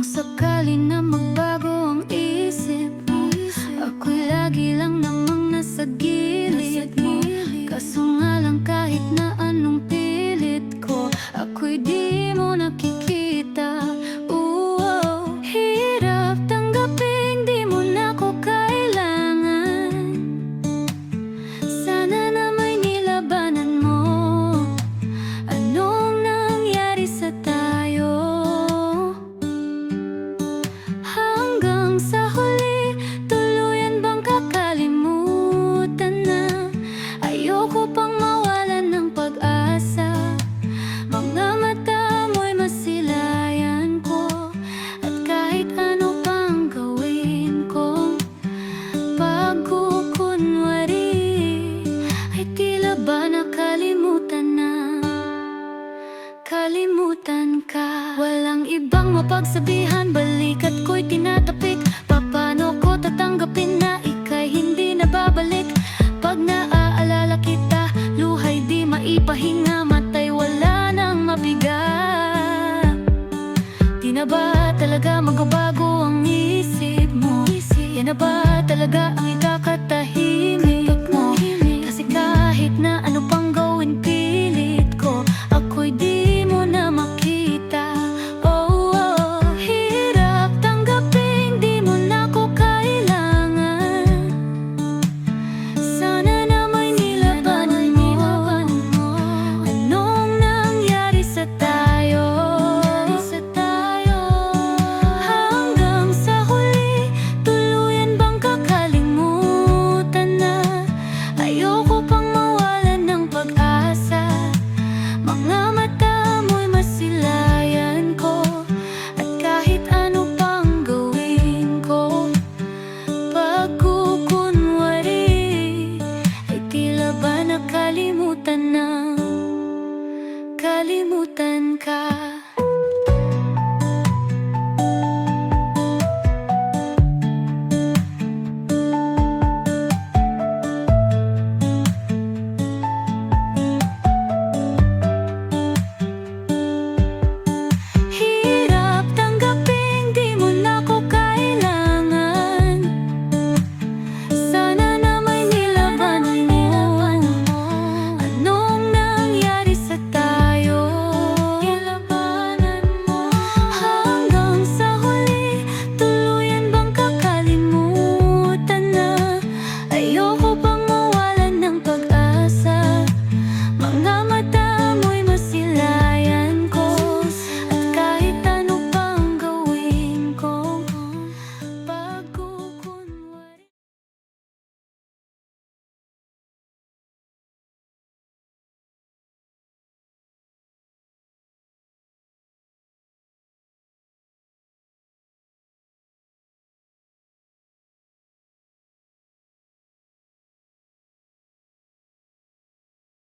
sakali na magbago ang isip mo, ako'y lagi lang namang nasa gilid mo. Kaso nga lang kahit na anong pilit ko, ako'y di mo nakikita. Hirap tanggaping di mo na ko kailangan. Sana na may nilabanan mo. Anong nangyari sa tayo? Hanggang sa huli, tuluyan bang kakalimutan na? Ayoko pang mawalan ng pag-asa. Mga mata mo'y masilayan ko, at kahit ano pang gawin ko, pagkukunwari ay tila ba nakalimutan na. Kalimutan ka. Walang ibang mapagsabihan, balikat ko'y tinatapik. Paano ko tatanggapin na ika'y hindi na babalik? Pag naaalala kita, luhay di maipahinga, matay wala nang mabigat. Di na ba talaga magbabago ang isip mo? Yan na ba talaga ang ikakatay?